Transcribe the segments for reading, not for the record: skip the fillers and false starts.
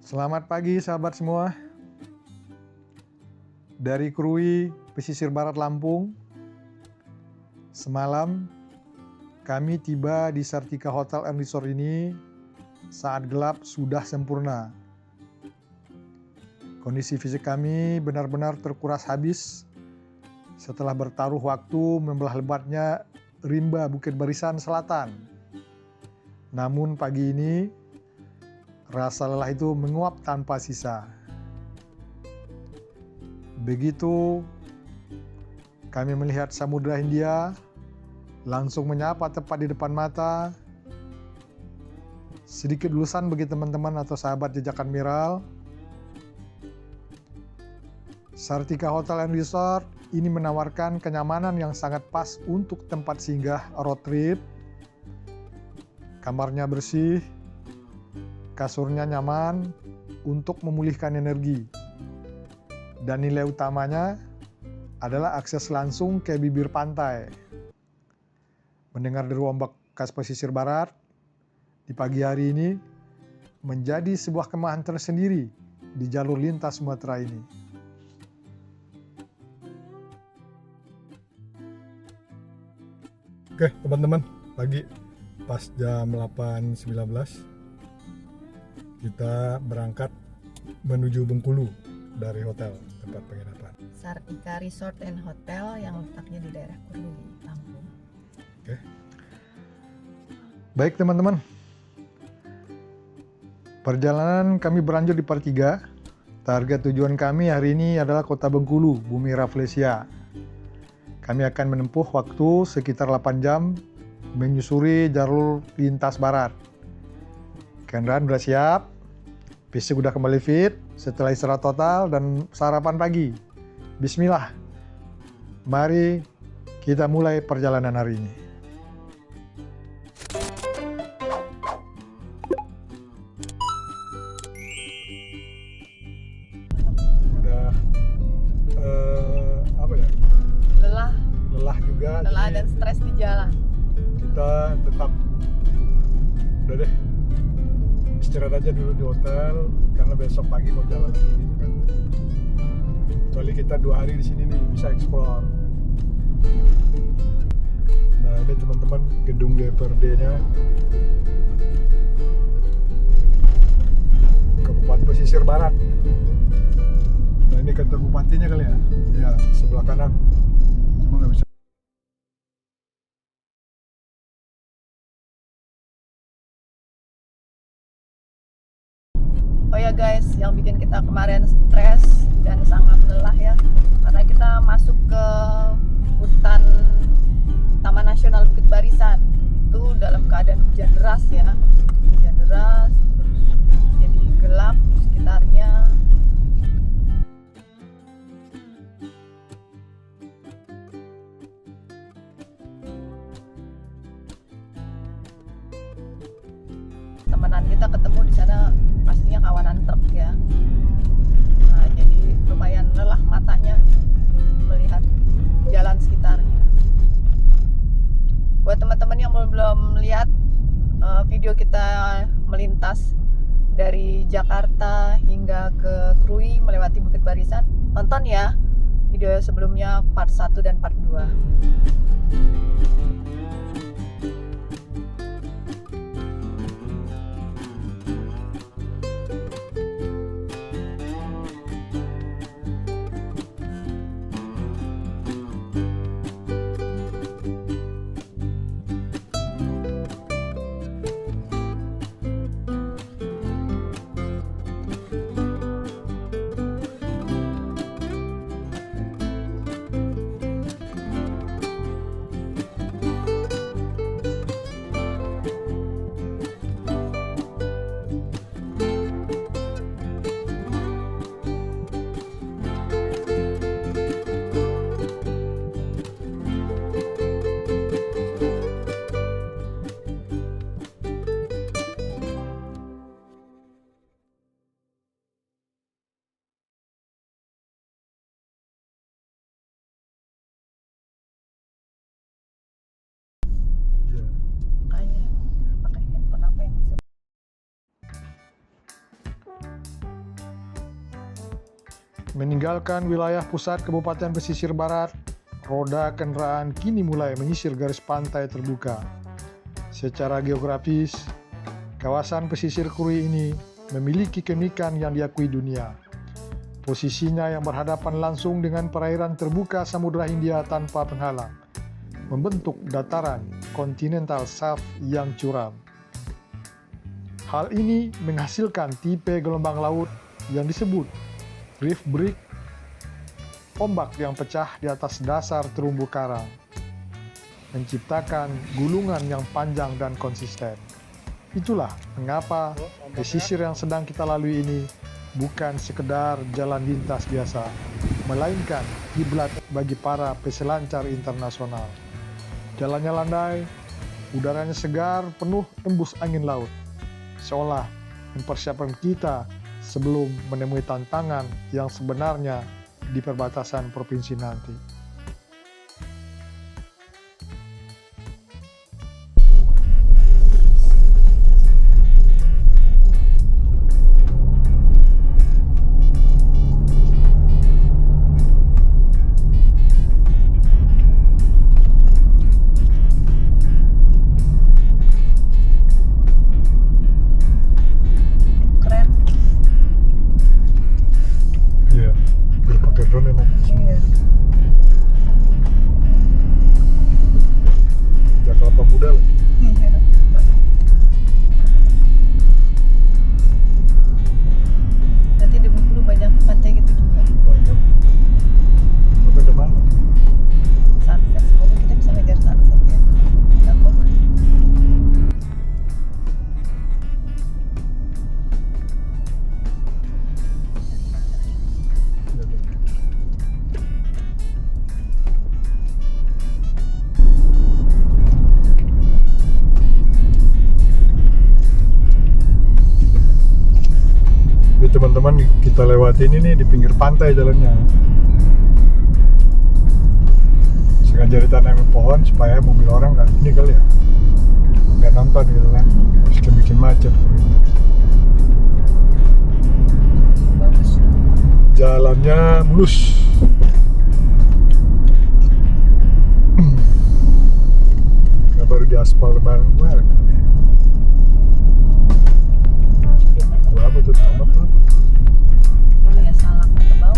Selamat pagi sahabat semua. Dari Krui, pesisir barat Lampung. Semalam kami tiba di Sartika Hotel and Resort ini saat gelap sudah sempurna. Kondisi fisik kami benar-benar terkuras habis setelah bertaruh waktu membelah lebatnya rimba Bukit Barisan Selatan. Namun pagi ini rasa lelah itu menguap tanpa sisa. Begitu kami melihat Samudra Hindia langsung menyapa tepat di depan mata. Sedikit lulusan bagi teman-teman atau sahabat jejak Admiral. Sartika Hotel and Resort ini menawarkan kenyamanan yang sangat pas untuk tempat singgah road trip. Kamarnya bersih, kasurnya nyaman untuk memulihkan energi. Dan nilai utamanya adalah akses langsung ke bibir pantai. Mendengar deru ombak khas pesisir barat di pagi hari ini menjadi sebuah kemarahan tersendiri di jalur lintas Sumatera ini. Oke teman-teman, pagi pas jam 8.19 kita berangkat menuju Bengkulu dari hotel tempat penginapan. Sartika Resort and Hotel yang letaknya di daerah Krui, Lampung. Oke. Baik teman-teman. Perjalanan kami berlanjut di part 3. Target tujuan kami hari ini adalah Kota Bengkulu, Bumi Rafflesia. Kami akan menempuh waktu sekitar 8 jam menyusuri jalur lintas barat. Kendaraan sudah siap, fisik sudah kembali fit setelah istirahat total dan sarapan pagi. Bismillah, mari kita mulai perjalanan hari ini. Udah apa ya? Lelah juga. Lelah dan stres di jalan. Kita tetap udah deh istirahat aja dulu di hotel karena besok pagi mau jalan lagi gitu kan. Kecuali kita 2 hari di sini nih bisa explore. Nah ini teman-teman gedung DPRD-nya Kabupaten Pesisir Barat. Nah ini kantor bupatinya kali ya? Ya sebelah kanan. Cuma nggak bisa. Oh ya guys, yang bikin kita kemarin stres dan sangat lelah ya, karena kita masuk ke hutan Taman Nasional Bukit Barisan itu dalam keadaan hujan deras ya, hujan deras, terus jadi gelap sekitarnya. Temenan kita ketemu di sana pastinya kawanan truk ya. Nah, jadi lumayan lelah matanya melihat jalan sekitarnya. Buat teman-teman yang belum lihat video kita melintas dari Jakarta hingga ke Krui melewati Bukit Barisan, tonton ya video sebelumnya part 1 dan part 2. Meninggalkan wilayah pusat Kabupaten Pesisir Barat, roda kendaraan kini mulai menyisir garis pantai terbuka. Secara geografis, kawasan pesisir Krui ini memiliki keunikan yang diakui dunia. Posisinya yang berhadapan langsung dengan perairan terbuka Samudra Hindia tanpa penghalang, membentuk dataran kontinental shelf yang curam. Hal ini menghasilkan tipe gelombang laut yang disebut reef break, ombak yang pecah di atas dasar terumbu karang, menciptakan gulungan yang panjang dan konsisten. Itulah mengapa pesisir yang sedang kita lalui ini bukan sekedar jalan lintas biasa, melainkan kiblat bagi para peselancar internasional. Jalannya landai, udaranya segar, penuh embus angin laut, seolah mempersiapkan kita sebelum menemui tantangan yang sebenarnya di perbatasan provinsi nanti. Keren. Iya, berpakai drone enak. Iya. Ya kelapa muda lagi. Iya. Nanti di Bengkulu banyak pantai gitu juga. Banyak. Tapi ada mana? Sunset, semoga kita bisa ngejar sunset ya. Nggak apa-apa. Ya, ya. Jadi teman-teman, kita lewatin ini di pinggir pantai jalannya. Sengaja ditanamin pohon supaya mobil orang nggak ini kali ya, nggak nonton gitu kan, bikin macet. Bagus. Jalannya mulus. Nggak baru diaspal kemarin. Gua apa tuh tamat apa? Kayak salak atau bau.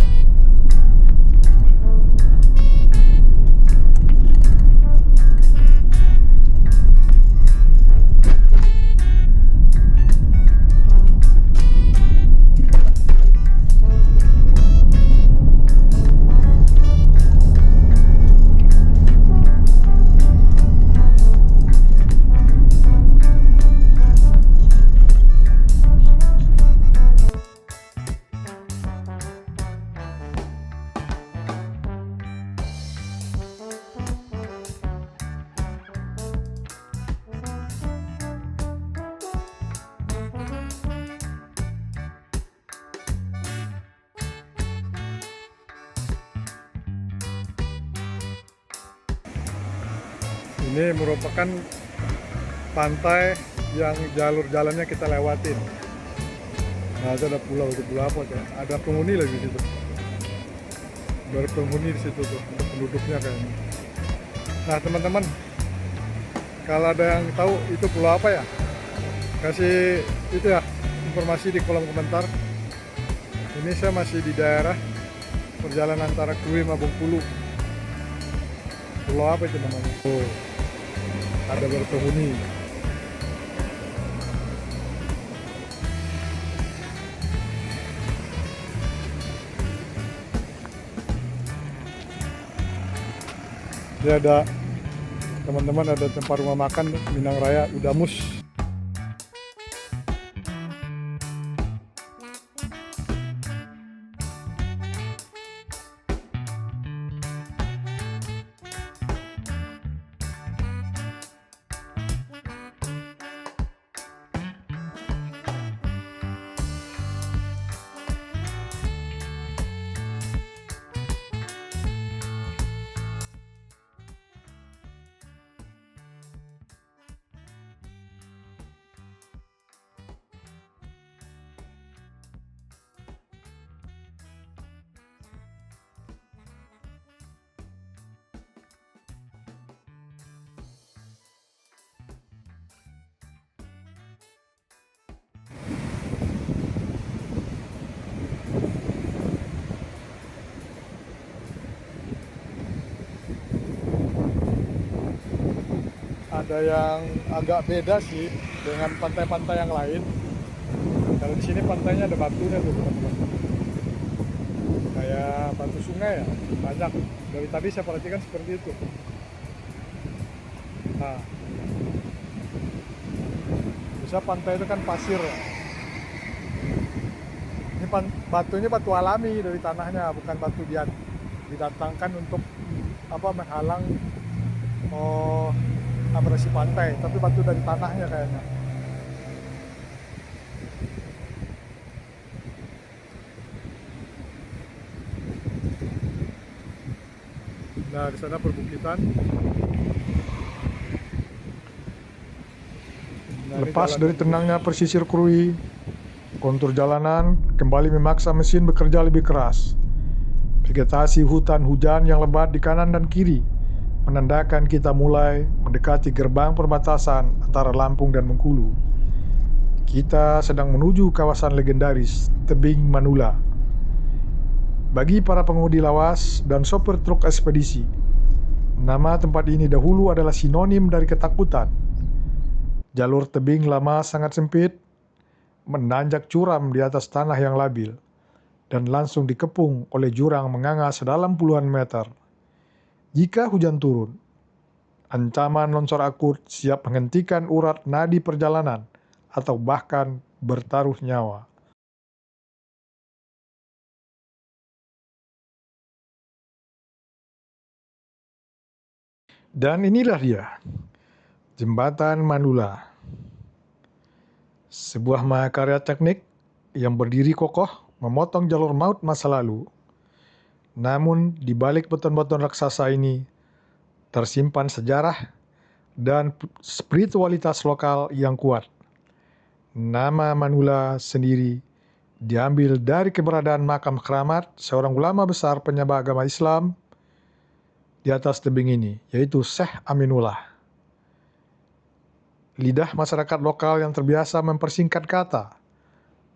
Ini merupakan pantai yang jalur jalannya kita lewatin. Nah, itu ada pulau, itu pulau apa tuh? Ada penghuni lagi di situ. Baru penghuni di situ tuh, untuk penduduknya kayaknya. Nah, teman-teman, kalau ada yang tahu itu pulau apa ya, kasih itu ya informasi di kolom komentar. Ini saya masih di daerah perjalanan antara Krui sama Bengkulu. Pulau apa itu namanya? Oh, ada berpenghuni. Dia ada teman-teman, ada tempat rumah makan Minang Raya Udamus. ada yang agak beda sih dengan pantai-pantai yang lain. Kalau di sini pantainya ada batunya tuh teman-teman, kayak batu sungai ya, banyak. Dari tadi saya perhatikan seperti itu. Nah, bisa pantai itu kan pasir ya. Ini batunya batu alami dari tanahnya, bukan batu didatangkan untuk menghalang abrasi pantai, tapi batu dari tanahnya kayaknya. Nah, di sana perbukitan. Nah, lepas dari tenangnya pesisir Krui, kontur jalanan kembali memaksa mesin bekerja lebih keras. Vegetasi hutan hujan yang lebat di kanan dan kiri menandakan kita mulai mendekati gerbang perbatasan antara Lampung dan Bengkulu. Kita sedang menuju kawasan legendaris Tebing Manula. Bagi para pengemudi lawas dan sopir truk ekspedisi, nama tempat ini dahulu adalah sinonim dari ketakutan. Jalur tebing lama sangat sempit, menanjak curam di atas tanah yang labil, dan langsung dikepung oleh jurang menganga sedalam puluhan meter. Jika hujan turun, ancaman longsor akut siap menghentikan urat nadi perjalanan atau bahkan bertaruh nyawa. Dan inilah dia, Jembatan Manula. Sebuah mahakarya teknik yang berdiri kokoh memotong jalur maut masa lalu. Namun di balik beton-beton raksasa ini tersimpan sejarah dan spiritualitas lokal yang kuat. Nama Manula sendiri diambil dari keberadaan makam keramat seorang ulama besar penyembah agama Islam di atas tebing ini, yaitu Syekh Aminullah. Lidah masyarakat lokal yang terbiasa mempersingkat kata,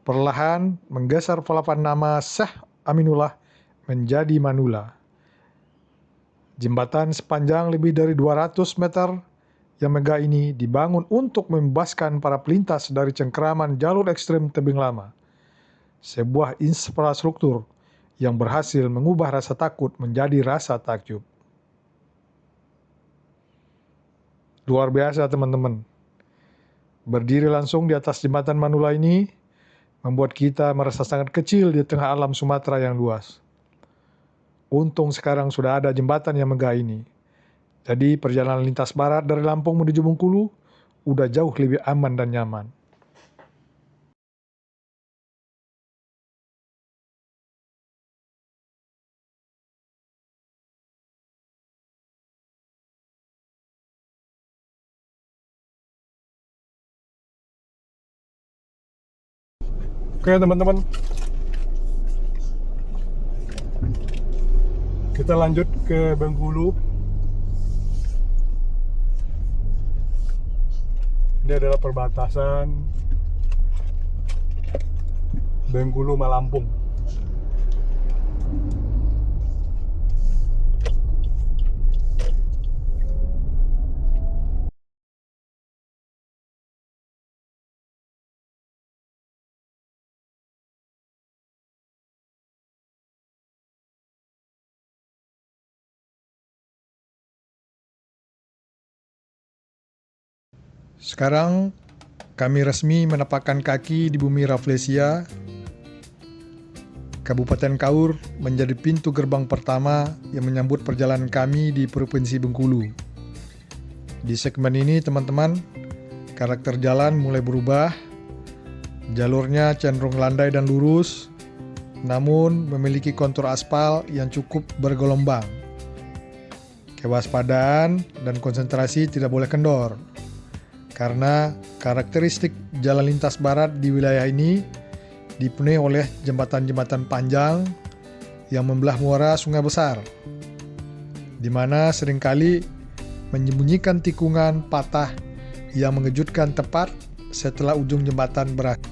perlahan menggeser pelapan nama Syekh Aminullah menjadi Manula. Jembatan sepanjang lebih dari 200 meter yang megah ini dibangun untuk membebaskan para pelintas dari cengkeraman jalur ekstrem tebing lama. Sebuah infrastruktur yang berhasil mengubah rasa takut menjadi rasa takjub. Luar biasa teman-teman. Berdiri langsung di atas jembatan Manula ini membuat kita merasa sangat kecil di tengah alam Sumatera yang luas. Untung sekarang sudah ada jembatan yang megah ini. Jadi perjalanan lintas barat dari Lampung menuju Bengkulu udah jauh lebih aman dan nyaman. Oke teman-teman, kita lanjut ke Bengkulu. Ini adalah perbatasan Bengkulu sama Lampung. Sekarang kami resmi menapakkan kaki di bumi Rafflesia. Kabupaten Kaur menjadi pintu gerbang pertama yang menyambut perjalanan kami di Provinsi Bengkulu. Di segmen ini teman-teman, karakter jalan mulai berubah. Jalurnya cenderung landai dan lurus, namun memiliki kontur aspal yang cukup bergelombang. Kewaspadaan dan konsentrasi tidak boleh kendor, karena karakteristik jalan lintas barat di wilayah ini dipenuhi oleh jembatan-jembatan panjang yang membelah muara sungai besar, di mana seringkali menyembunyikan tikungan patah yang mengejutkan tepat setelah ujung jembatan berakhir.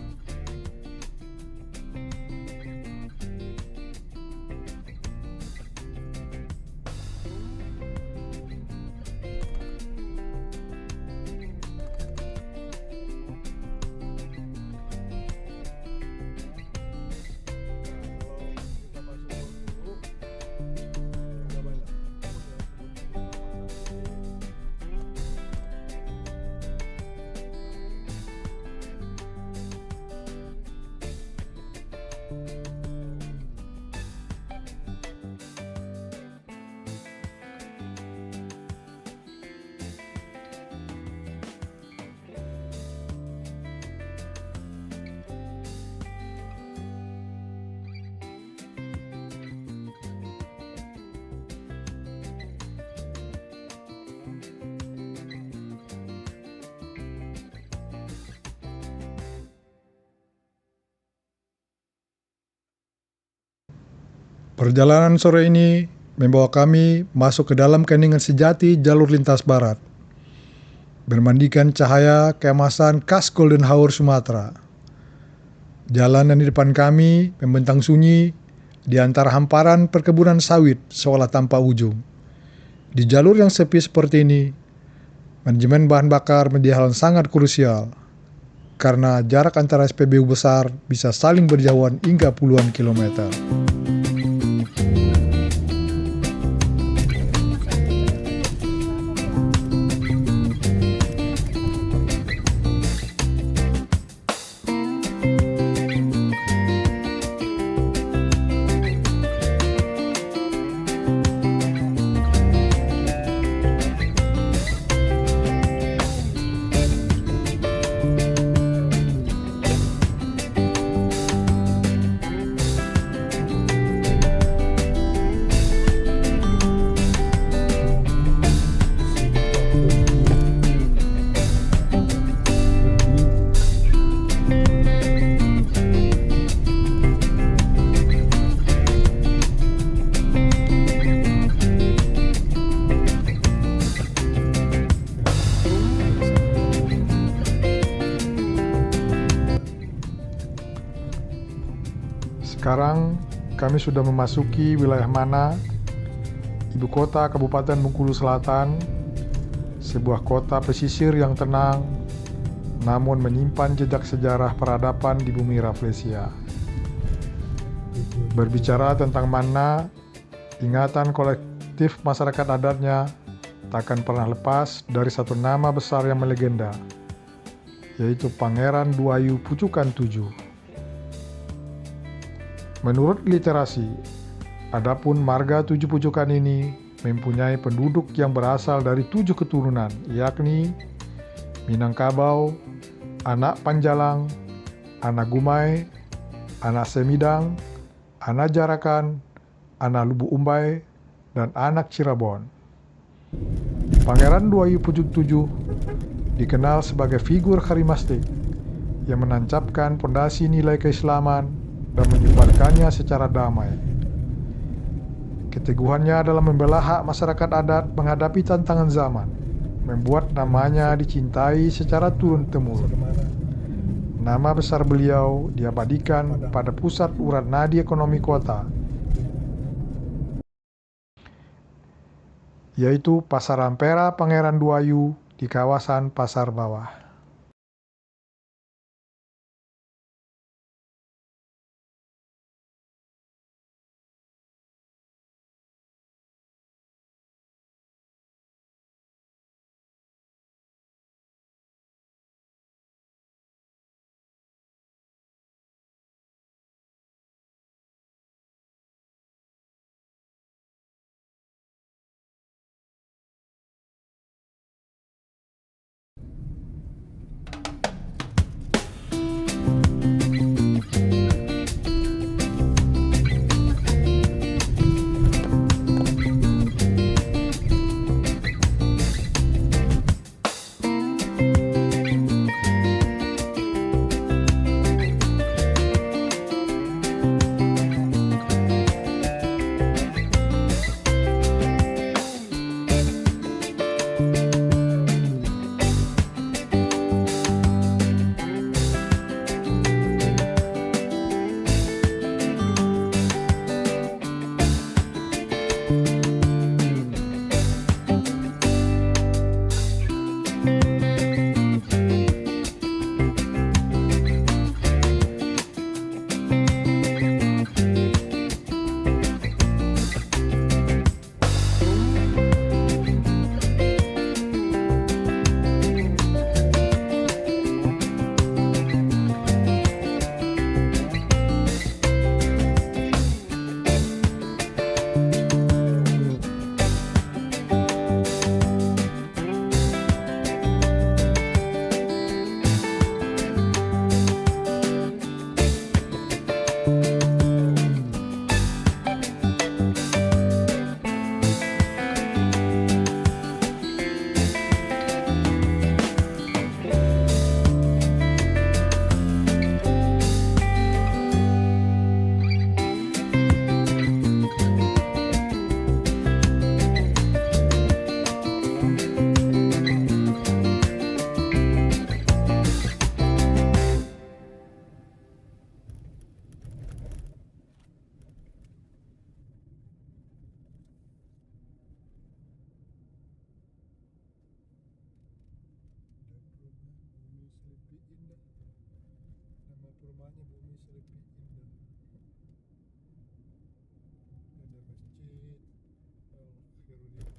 Perjalanan sore ini membawa kami masuk ke dalam Kendingan Sejati jalur lintas barat. Bermandikan cahaya keemasan khas Golden Hour Sumatera. Jalanan di depan kami membentang sunyi di antara hamparan perkebunan sawit seolah tanpa ujung. Di jalur yang sepi seperti ini, manajemen bahan bakar menjadi hal yang sangat krusial karena jarak antara SPBU besar bisa saling berjauhan hingga puluhan kilometer. Sekarang kami sudah memasuki wilayah Mana, ibu kota Kabupaten Bengkulu Selatan, sebuah kota pesisir yang tenang, namun menyimpan jejak sejarah peradaban di bumi Rafflesia. Berbicara tentang Mana, ingatan kolektif masyarakat adatnya takkan pernah lepas dari satu nama besar yang melegenda, yaitu Pangeran Duayu Pucukan 7. Menurut literasi, adapun marga 7 pucukan ini mempunyai penduduk yang berasal dari 7 keturunan, yakni Minangkabau, anak Panjalang, anak Gumai, anak Semidang, anak Jarakan, anak Lubu Umbai, dan anak Cirebon. Pangeran Duayu Pucuk 7 dikenal sebagai figur karismatik yang menancapkan pondasi nilai keislaman dan menyebarkannya secara damai. Keteguhannya dalam membela hak masyarakat adat menghadapi tantangan zaman membuat namanya dicintai secara turun-temurun. Nama besar beliau diabadikan pada pusat urat nadi ekonomi kota, yaitu Pasar Ampera Pangeran Duayu di kawasan Pasar Bawah. Sleepy Indah. Ada masjid Al Khairudin.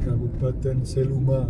Kabupaten Seluma.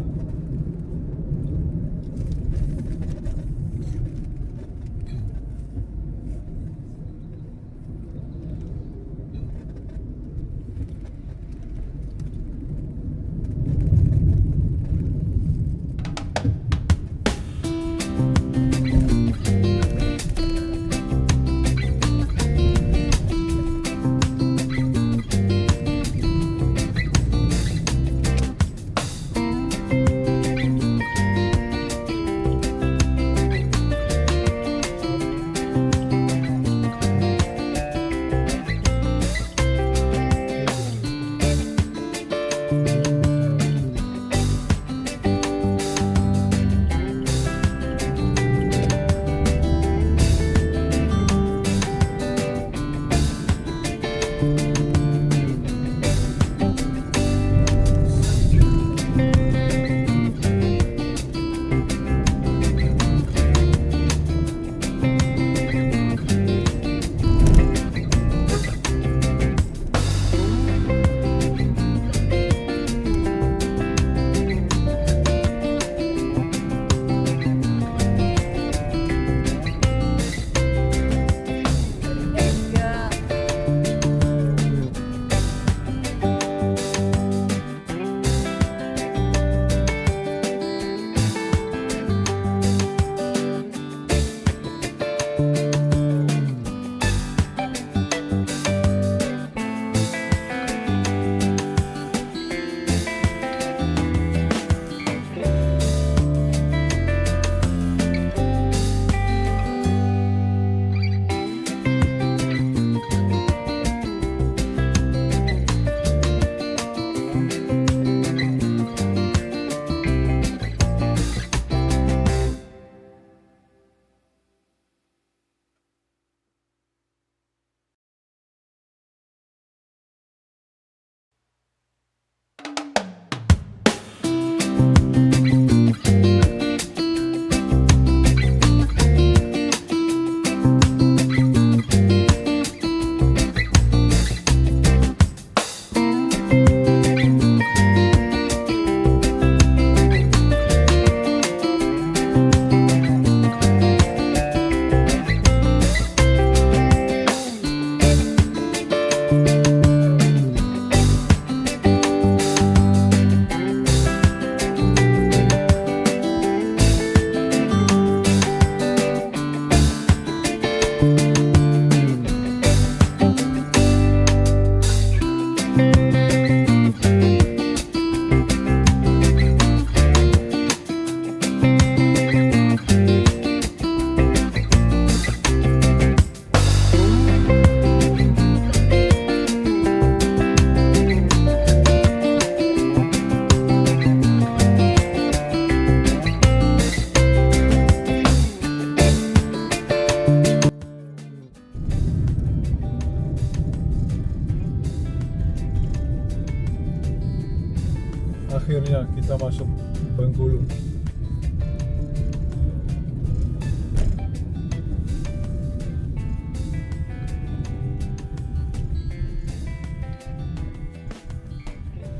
kita masuk Bengkulu.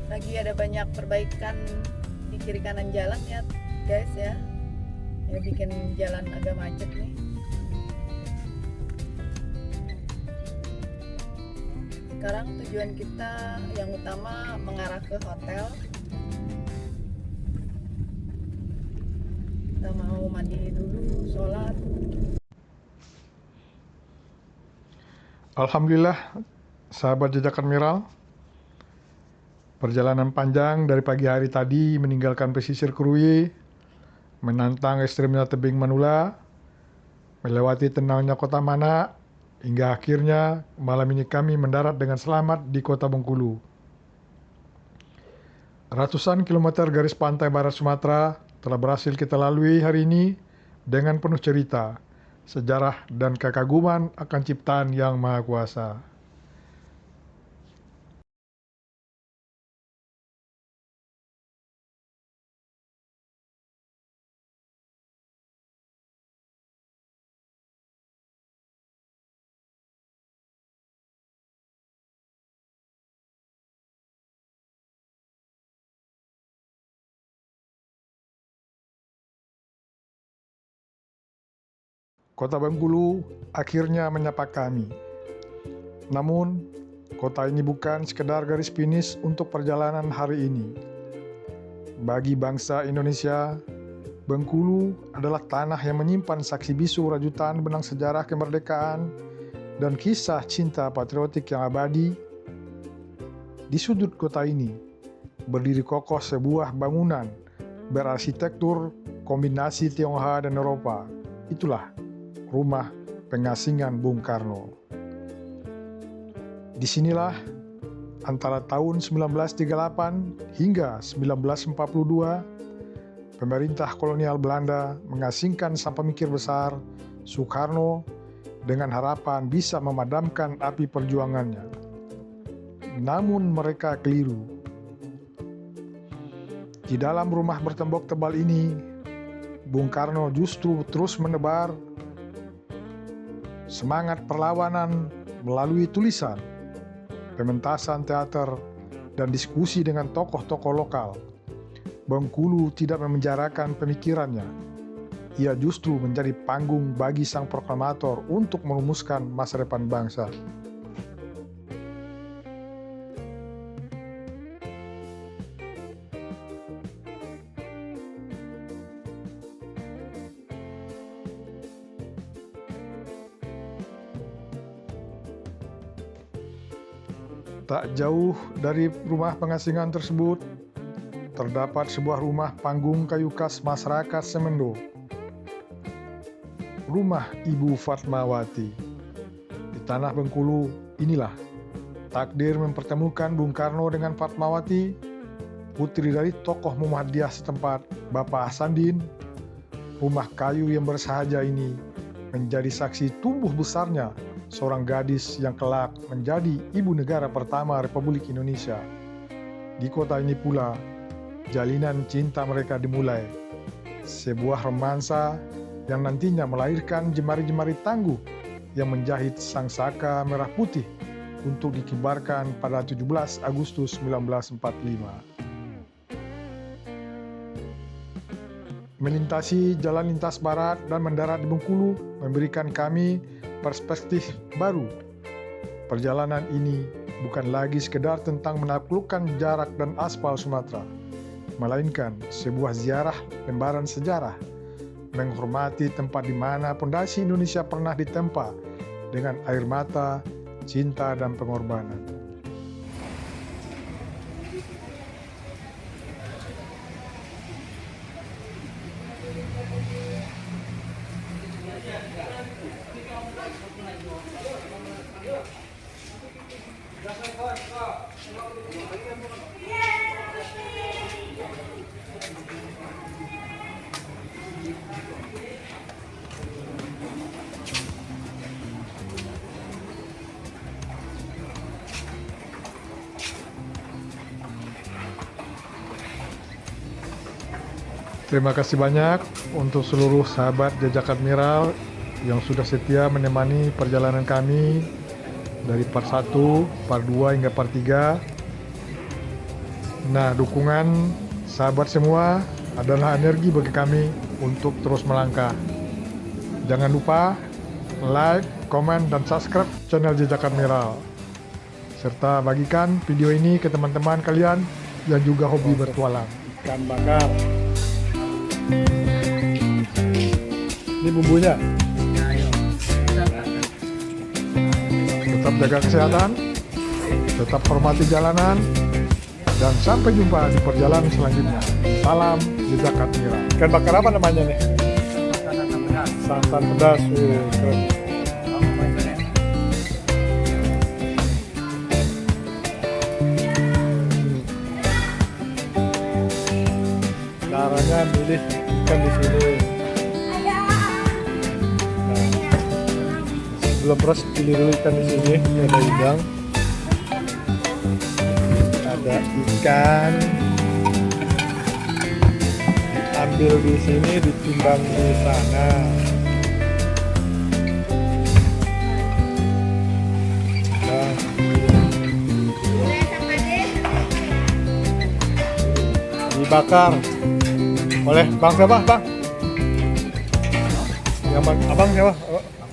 Lagi ada banyak perbaikan di kiri kanan jalan ya guys ya. Ya bikin jalan agak macet nih. Sekarang tujuan kita yang utama mengarah ke hotel. Kita mau mandi dulu, sholat. Alhamdulillah, sahabat Jejak Admiral. Perjalanan panjang dari pagi hari tadi meninggalkan pesisir Krui, menantang ekstrimnya tebing Manula, melewati tenangnya kota Mana, hingga akhirnya malam ini kami mendarat dengan selamat di kota Bengkulu. Ratusan kilometer garis pantai barat Sumatera telah berhasil kita lalui hari ini dengan penuh cerita, sejarah, dan kekaguman akan ciptaan Yang Maha Kuasa. Kota Bengkulu akhirnya menyapa kami. Namun, kota ini bukan sekedar garis finish untuk perjalanan hari ini. Bagi bangsa Indonesia, Bengkulu adalah tanah yang menyimpan saksi bisu rajutan benang sejarah kemerdekaan dan kisah cinta patriotik yang abadi. Di sudut kota ini, berdiri kokoh sebuah bangunan berarsitektur kombinasi Tionghoa dan Eropa. Itulah rumah pengasingan Bung Karno. Disinilah antara tahun 1938 hingga 1942, pemerintah kolonial Belanda mengasingkan sang pemikir besar Soekarno dengan harapan bisa memadamkan api perjuangannya. Namun mereka keliru. Di dalam rumah bertembok tebal ini, Bung Karno justru terus menebar semangat perlawanan melalui tulisan, pementasan teater, dan diskusi dengan tokoh-tokoh lokal. Bengkulu tidak memenjarakan pemikirannya. Ia justru menjadi panggung bagi sang proklamator untuk merumuskan masa depan bangsa. Tak jauh dari rumah pengasingan tersebut, terdapat sebuah rumah panggung kayu khas masyarakat Semendo. Rumah Ibu Fatmawati. Di tanah Bengkulu inilah takdir mempertemukan Bung Karno dengan Fatmawati, putri dari tokoh Muhammadiyah setempat, Bapak Hasanuddin. Rumah kayu yang bersahaja ini menjadi saksi tumbuh besarnya seorang gadis yang kelak menjadi ibu negara pertama Republik Indonesia. Di kota ini pula, jalinan cinta mereka dimulai. Sebuah romansa yang nantinya melahirkan jemari-jemari tangguh yang menjahit sang saka merah putih untuk dikibarkan pada 17 Agustus 1945. Melintasi jalan lintas barat dan mendarat di Bengkulu memberikan kami perspektif baru. Perjalanan ini bukan lagi sekedar tentang menaklukkan jarak dan aspal Sumatera, melainkan sebuah ziarah lembaran sejarah, menghormati tempat di mana pondasi Indonesia pernah ditempa dengan air mata, cinta, dan pengorbanan. Terima kasih banyak untuk seluruh sahabat Jejak Admiral yang sudah setia menemani perjalanan kami dari part 1, part 2 hingga part 3. Nah, dukungan sahabat semua adalah energi bagi kami untuk terus melangkah. Jangan lupa like, komen, dan subscribe channel Jejak Admiral. Serta bagikan video ini ke teman-teman kalian yang juga hobi bertualang. Ikan bakar. Ini bumbunya. Tetap jaga kesehatan, tetap hormati jalanan, dan sampai jumpa di perjalanan selanjutnya. Salam Jejak Admiral. Ikan bakar apa namanya nih? Santan pedas. Keren. Caranya milih ikan di sini. Nah, sebelum proses pilih dulu ikan di sini. Ini ada udang, ada ikan. Diambil di sini, ditimbang di sana. Nah, dibakar. Oleh Bang siapa, Bang? Yang Abang siapa?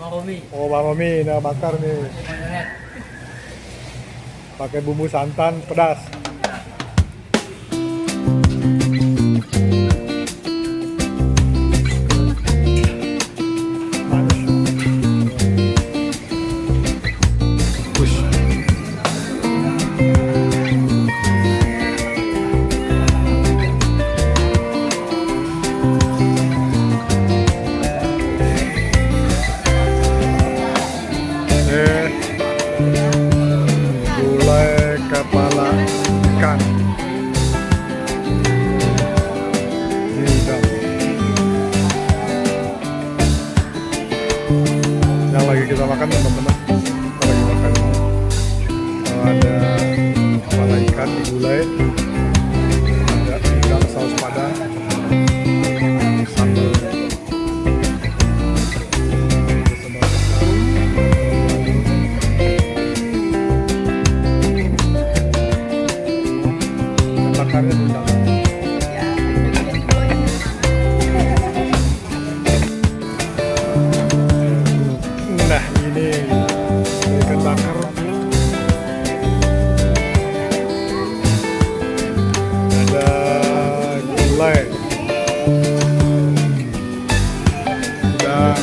Bang Romi. Oh, Bang Romi, nah bakar nih. Pakai bumbu santan pedas. Push. Gulai kepala ikan yang lagi kita makan, teman-teman. Kita lagi makan ada kepala ikan di gulai, ada ikan saus padang, sambal. Bakarnya di dalam. Nah, ini ikan bakar. Ada gulai. Udah